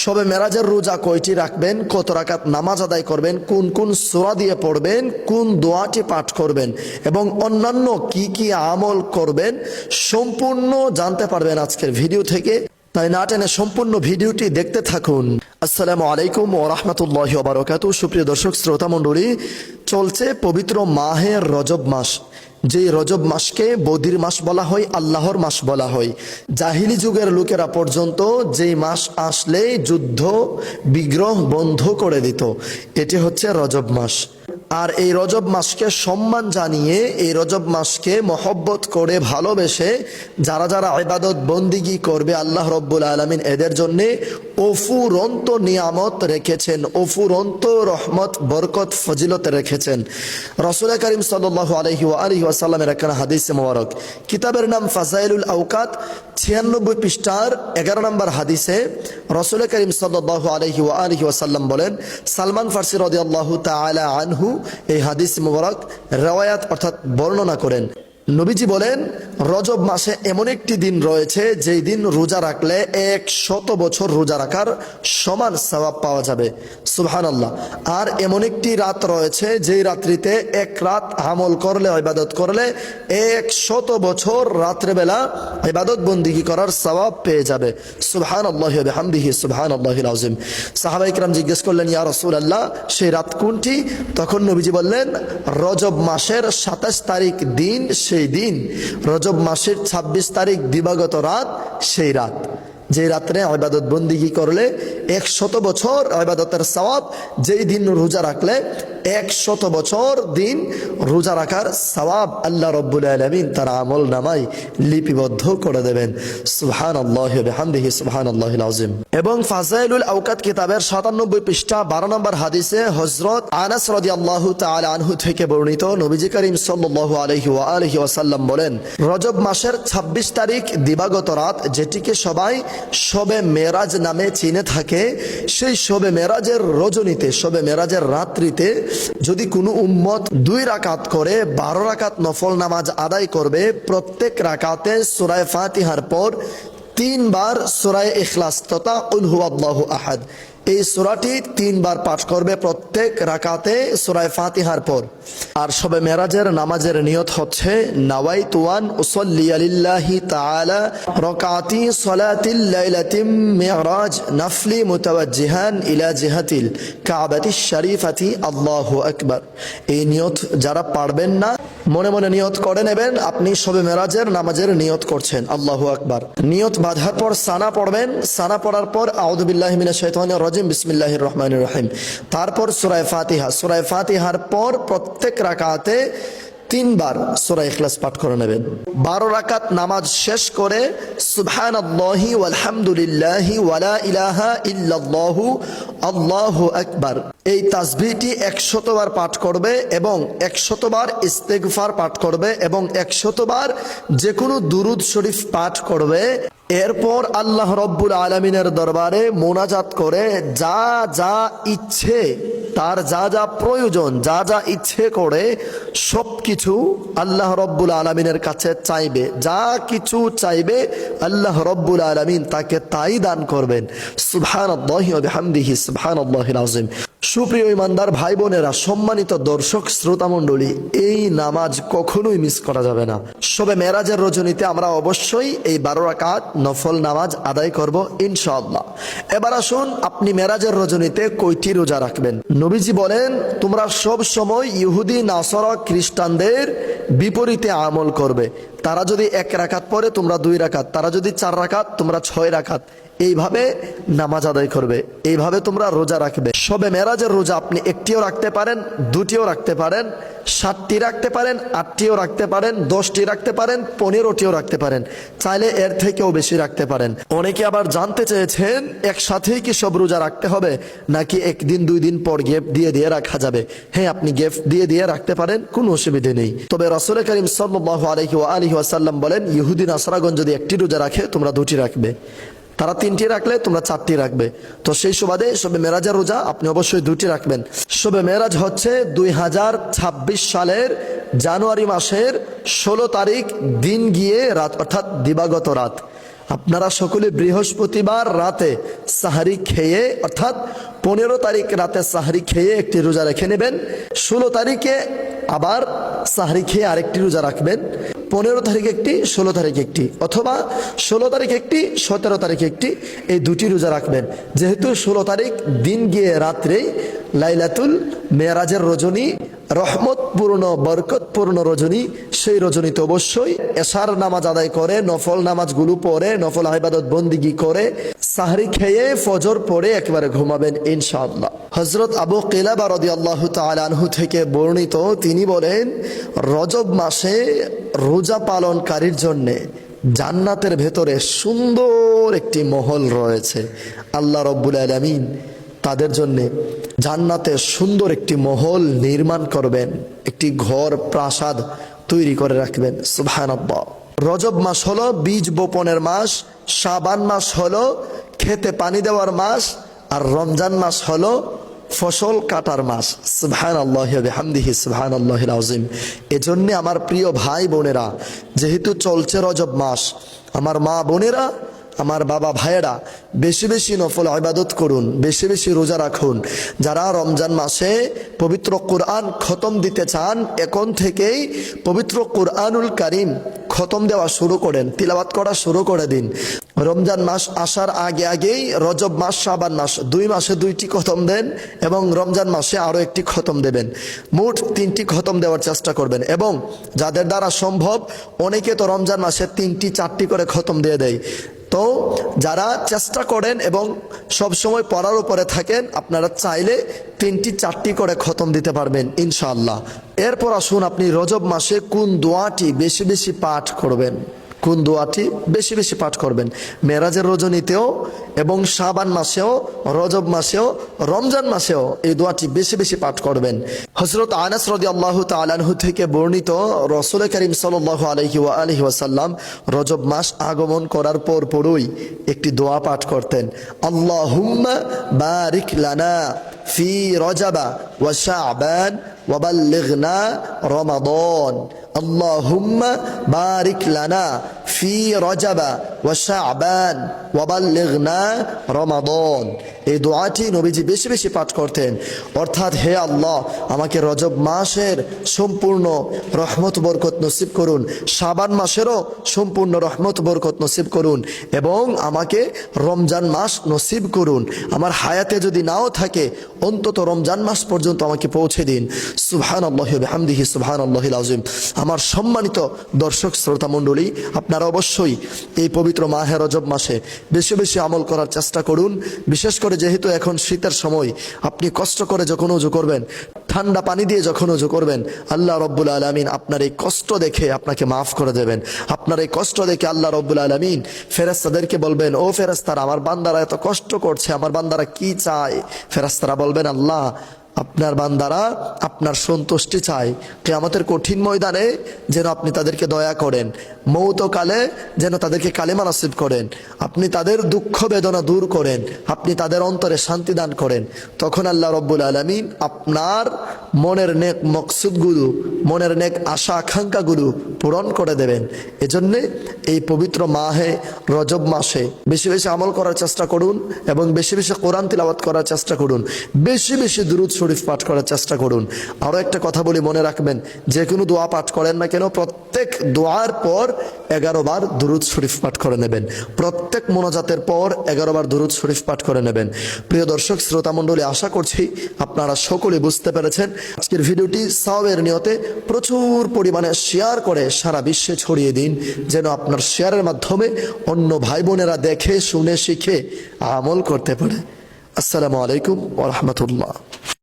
শবে মেরাজের রোজা কয়টি রাখবেন, কত রাকাত নামাজ আদায় করবেন, কোন কোন সূরা দিয়ে পড়বেন, কোন দোয়াটি পাঠ করবেন এবং অন্যান্য কি কি আমল করবেন সম্পূর্ণ জানতে পারবেন আজকের ভিডিও থেকে। তাই না টেনে সম্পূর্ণ ভিডিওটি দেখতে থাকুন। আসসালামু আলাইকুম ওয়া রাহমাতুল্লাহি ওয়া বারাকাতুহু। সুপ্রিয় দর্শক শ্রোতা মণ্ডলী, চলছে পবিত্র মাহে রজব মাস। যে রজব মাসকে বদির মাস বলা হয়, আল্লাহর মাস বলা হয়। জাহিলি যুগের লোকেরা পর্যন্ত যেই মাস আসলে যুদ্ধ বিগ্রহ বন্ধ করে দিত, এটি হচ্ছে রজব মাস। আর এই রজব মাসকে সম্মান জানিয়ে, এই রজব মাসকে মহব্বত করে ভালোবেসে যারা যারা ইবাদত বন্দিগি করবে, আল্লাহ রব্বুল আলামিন এদের জন্য অফুরন্ত নিয়ামত রেখেছেন, অফুরন্ত রহমত বরকত ফজিলত রেখেছেন। রাসূল করিম সাল্লাল্লাহু আলাইহি ওয়াসাল্লামের একখানা হাদিসে মোবারক, কিতাবের নাম ফাজাইলুল আওকাত, 96 পৃষ্ঠার 11 নম্বর হাদিসে রাসূল করিম সাল্লাল্লাহু আলাইহি ওয়াসাল্লাম বলেন, সালমান ফারসি রাদিয়াল্লাহু তাআলা আনহু এই হাদিস মোবারক রওয়ায়াত অর্থাৎ বর্ণনা করেন। নবীজি বলেন, রজব মাসে এমন একটি দিন রয়েছে যেই দিন রোজা রাখলে 100 বছর রোজা রাখার সমান সওয়াব পাওয়া যাবে। সুবহানাল্লাহ। আর এমন একটি রাত রয়েছে যেই রাত্রিতে এক রাত আমল করলে, ইবাদত করলে 100 বছর রাত্রেবেলা ইবাদত বন্দিগি করার সওয়াব পেয়ে যাবে। সুবহানাল্লাহি ওয়া বিহামদিহি সুবহানাল্লাহিল আযীম। সাহাবায়ে কিরাম জিজ্ঞেস করলেন, ইয়া রাসূলুল্লাহ, সেই রাত কোনটি? তখন নবীজি বললেন, রজব মাসের 27 তারিখ দিন সেই দিন, রজব মাসের 26 তারিখ দিবাগত রাত সেই রাত, যে রাত্রে ইবাদত বন্দিগি করলে 100 বছর ইবাদতের সওয়াব, যেই দিন রোজা রাখলে 100 বছর দিন রোজা রাখার সওয়াব আল্লাহ রব্বুল আলামিন তার আমল নামায় লিপিবদ্ধ করে দেবেন। সুবহানাল্লাহি ওয়া বিহামদিহি সুবহানাল্লাহিল আযীম। এবং ফাজাইলুল আওকাত কিতাবের 97 পৃষ্ঠা 12 নম্বর হাদিসে হযরত আনাস রাদিয়াল্লাহু তাআলা আনহু থেকে বর্ণিত, নবীজি করিম সাল্লাল্লাহু আলাইহি ওয়াসাল্লাম বলেন, রজব মাসের 26 তারিখ দিবাগত রাত, যেটিকে সবাই শবে মেরাজ নামে চিনে থাকে, সেই শবে মেরাজের রজনীতে, শবে মেরাজের রাত্রিতে যদি কোনো উম্মত 2 রাকাত করে 12 রাকাত নফল নামাজ আদায় করবে, প্রত্যেক রাকাতে সূরা ফাতিহার পর 3 বার সূরা ইখলাস তথা কুল হুয়াল্লাহু আহাদ, এই সূরাটি 3 বার পাঠ করবে প্রত্যেক রাকাতে সূরা ফাতিহার পর। আর শবে মেরাজের নামাজের নিয়ত হচ্ছে, নাওয়াইতু আন উসাল্লি লিল্লাহি তাআলা রাকাতি সালাতিল লাইলাতিম মিরাজ নাফলি মুতাওয়াজ্জিহান ইলা জিহাতিল কাবাতিশ শরীফাতি আল্লাহু আকবার। এই নিয়ত যারা পারবেন না, মনে মনে নিয়ত করে নেবেন আপনি শবে মেরাজের নামাজের নিয়ত করছেন। আল্লাহু আকবার। নিয়ত বাঁধার পর সানা পড়বেন, সানা পড়ার পর আউযু বিল্লাহি মিনাশ শাইতানির রাজিম বিসমিল্লাহির রহমানির রহিম, তারপর সূরা ফাতিহা, সূরা ফাতিহার পর প্রত্যেক রাকাতে 3 বার সূরা ইখলাস পাঠ করে নেবেন। 12 রাকাত নামাজ শেষ করে সুবহানাল্লাহি ওয়ালহামদুলিল্লাহি ওয়ালা ইলাহা ইল্লাল্লাহু আল্লাহু আকবার, এই তাসবিহটি 100 বার পাঠ করবে এবং 100 বার ইস্তেগফার পাঠ করবে এবং 100 বার যে কোনো দুরুদ শরীফ পাঠ করবে। এরপর আল্লাহ রব্বুল আলামিনের দরবারে মোনাজাত করে যা যা ইচ্ছে, তার যা যা প্রয়োজন, যা যা ইচ্ছে করে সবকিছু আল্লাহ রব্বুল আলামিনের কাছে চাইবে। যা কিছু চাইবে আল্লাহ রব্বুল আলামিন তাকে তাই দান করবেন। সুবহানাল্লাহি ওয়া বিহামদিহি সুবহানাল্লাহিল আযীম। সুপ্রিয় ইমানদার ভাই বোনেরা, সম্মানিত দর্শক শ্রোতা মণ্ডলী, এই নামাজ কখনোই মিস করা যাবে না। শবে মেরাজের রজনীতে আমরা অবশ্যই এই 12 রাকাত নফল নামাজ আদায় করব ইনশাআল্লাহ। এবার আসুন, আপনি মেরাজের রজনীতে কয়টি রোজা রাখবেন? নবীজি বলেন, তোমরা সব সময় ইহুদি নাসারা খ্রিস্টানদের বিপরীতে আমল করবে। তারা যদি 1 রাকাত পড়ে তোমরা 2 রাকাত, তারা যদি 4 রাকাত তোমরা 6 রাকাত, এইভাবে নামাজ আদায় করবে, এইভাবে তোমরা রোজা রাখবে। শবে মেরাজের রোজা আপনি 1টিও রাখতে পারেন, 2টিও রাখতে পারেন, 7টি রাখতে পারেন, 8টিও রাখতে পারেন, 10টি রাখতে পারেন, 15টিও রাখতে পারেন, চাইলে এর থেকেও বেশি রাখতে পারেন। অনেকে আবার জানতে চেয়েছেন, একসাথেই কি সব রোজা রাখতে হবে নাকি 1 দিন 2 দিন পর গ্যাপ দিয়ে দিয়ে রাখা যাবে? হ্যাঁ, আপনি গ্যাপ দিয়ে দিয়ে রাখতে পারেন, কোনো অসুবিধা নেই। তবে রাসূল করিম সাল্লাল্লাহু আলাইহি ওয়াসাল্লাম বলেন, ইহুদি নাসারাগণ যদি 1টি রোজা রাখে তোমরা 2টি রাখবে, তারা 3টি রাখলে তোমরা 4টি রাখবে। তো সেই সুবাদে শবে মেরাজের রোজা আপনি অবশ্যই 2টি রাখবেন। শবে মেরাজ হচ্ছে 2026 সালের জানুয়ারি মাসের 16 তারিখ দিন গিয়ে রাত, অর্থাৎ দিবাগত রাত। আপনারা সকলে বৃহস্পতিবার রাতে সাহারি খেয়ে, অর্থাৎ 15 তারিখ রাতে সাহারি খেয়ে একটি রোজা রেখে নেবেন। 16 তারিখে আবার সাহারি খেয়ে আরেকটি রোজা রাখবেন। 15 তারিখ একটি, 16 তারিখ একটি, অথবা 16 তারিখ একটি, 17 তারিখ একটি, এই দুটি রোজা রাখবেন। যেহেতু 16 তারিখ দিন গিয়ে রাত্রেই লাইলাতুল মেরাজের রজনী, রহমতপূর্ণ বরকতপূর্ণ রজনী, সেই রজনীতে অবশ্যই এশার নামাজ আদায় করে, নফল নামাজগুলো পড়ে, নফল ইবাদত বন্দিগি করে, সাহরি খেয়ে ফজর পড়ে একেবারে ঘুমাবেন ইনশাআল্লাহ। হযরত আবু কিলাবা রাদিয়াল্লাহু তাআলা আনহু থেকে বর্ণিত, তিনি বলেন, রজব মাসে রোজা পালনকারীর জন্য জান্নাতের ভেতরে সুন্দর একটি মহল রয়েছে। আল্লাহ রাব্বুল আলামিন তাদের জন্য জান্নাতে সুন্দর একটি মহল নির্মাণ করবেন, একটি ঘর প্রাসাদ তৈরি করে রাখবেন। সুবহানাল্লাহ। রজব মাস হলো বীজ বপনের মাস, শাবান মাস হলো খেতে পানি দেওয়ার মাস, আর রমজান মাস হলো ফসল কাটার মাস। সুবহানাল্লাহি ওয়া বিহামদিহি সুবহানাল্লাহিল আযীম। এজন্য আমার প্রিয় ভাই বোনেরা, যেহেতু চলছে রজব মাস, আমার মা বোনেরা, আমার বাবা ভাইয়েরা, বেশি বেশি নফল ইবাদত করুন, বেশি বেশি রোজা রাখুন। যারা রমজান মাসে পবিত্র কুরআন খতম দিতে চান, এখন থেকেই পবিত্র কুরআনুল কারীম খতম দেওয়া শুরু করেন, তিলাওয়াত করা শুরু করে দিন। রমজান মাস আসার আগে আগেই রজব মাস, শাবান মাস, 2 মাসে 2টি খতম দেন, এবং রমজান মাসে আরও একটি খতম দেবেন। মোট 3টি খতম দেওয়ার চেষ্টা করবেন। এবং যাদের দ্বারা সম্ভব, অনেকে তো রমজান মাসে 3টি 4টি করে খতম দিয়ে দেয়। তো যারা চেষ্টা করেন এবং সব সময় পড়ার উপরে থাকেন, আপনারা চাইলে 3টি 4টি করে খতম দিতে পারবেন ইনশাআল্লাহ। এরপর আসুন, আপনি রজব মাসে কোন দোয়াটি বেশি বেশি পাঠ করবেন, কোন দোয়াটি বেশি বেশি পাঠ করবেন। মেরাজের রজনীতেও এবং শাবান মাসেও, রজব মাসেও, রমজান মাসেও এই দোয়াটি বেশি বেশি পাঠ করবেন। হযরত আনাস রাদিয়াল্লাহু তাআলা আনহু থেকে বর্ণিত, রাসূল করিম সাল্লাল্লাহু আলাইহি ওয়া আলিহি ওয়াসাল্লাম রজব মাস আগমন করার পরই একটি দোয়া পাঠ করতেন। আল্লাহুম্মা বারিক লানা ফি রজবা ওয়া শাবান ওয়া বাল্লিগনা রমাদান। আল্লাহুম্মা বারিক লানা ফি রজবা ওয়া শাবান ওয়া বাল্লিগনা রমাদান। এই দোয়াটি নবীজি বেশি বেশি পাঠ করতেন। অর্থাৎ, হে আল্লাহ, আমাকে রজব মাসের সম্পূর্ণ রহমত বরকত নসিব করুন, শাবান মাসেরও সম্পূর্ণ রহমত বরকত নসিব করুন, এবং আমাকে রমজান মাস নসিব করুন। আমার হায়াতে যদি নাও থাকে, অন্তত রমজান মাস পর্যন্ত আমাকে পৌঁছে দিন। সুবহানাল্লাহি ওয়া বিহামদিহি সুবহানাল্লাহিল আযীম। আমার সম্মানিত দর্শক শ্রোতা মণ্ডলী, আপনারা অবশ্যই এই পবিত্র মাহে রজব মাসে বেশি বেশি আমল করার চেষ্টা করুন। বিশেষ করে যেহেতু এখন শীতের সময়, আপনি কষ্ট করে যখন ওযু করবেন, ঠান্ডা পানি দিয়ে যখন ওযু করবেন, আল্লাহ রব্বুল আলামিন আপনার এই কষ্ট দেখে আপনাকে মাফ করে দেবেন। আপনার এই কষ্ট দেখে আল্লাহ রব্বুল আলামিন ফেরেশতাদেরকে বলবেন, ও ফেরেশতারা, আমার বান্দারা এত কষ্ট করছে, আমার বান্দারা কি চায়? ফেরেশতারা বলবেন, আল্লাহ, আপনার বান্দারা আপনার সন্তুষ্টি চায়। কিয়ামতের কঠিন ময়দানে যেন আপনি তাদেরকে দয়া করেন, মৌতকালে যেন তাদেরকে কালেমা নসিব করেন, আপনি তাদের দুঃখ বেদনা দূর করেন, আপনি তাদের অন্তরে শান্তি দান করেন। তখন আল্লাহ রব্বুল আলামিন আপনার মনের নেক মকসুদগুলো, মনের নেক আশা আকাঙ্ক্ষাগুলো পূরণ করে দেবেন। এজন্যে এই পবিত্র মাহে রজব মাসে বেশি বেশি আমল করার চেষ্টা করুন, এবং বেশি বেশি কোরআন তিলাওয়াত করার চেষ্টা করুন, বেশি বেশি দুরূদ শরীফ পাঠ করার চেষ্টা করুন। আরও একটা কথা বলি, মনে রাখবেন, যে কোনো দোয়া পাঠ করেন না কেন, প্রত্যেক দোয়ার পর 11 বার দুরূদ শরীফ পাঠ করে নেবেন। প্রত্যেক মোনাজাতের পর 11 বার দুরূদ শরীফ পাঠ করে নেবেন। প্রিয় দর্শক শ্রোতা মণ্ডলী, আশা করছি আপনারা সকলে বুঝতে পেরেছেন। আজকের ভিডিওটি সওয়াবের নিয়তে প্রচুর পরিমাণে শেয়ার করে সারা বিশ্বে ছড়িয়ে দিন, যেন আপনার শেয়ারের মাধ্যমে অন্য ভাই বোনেরা দেখে, শুনে, শিখে আমল করতে পারে। আসসালামু আলাইকুম ওয়া রাহমাতুল্লাহ।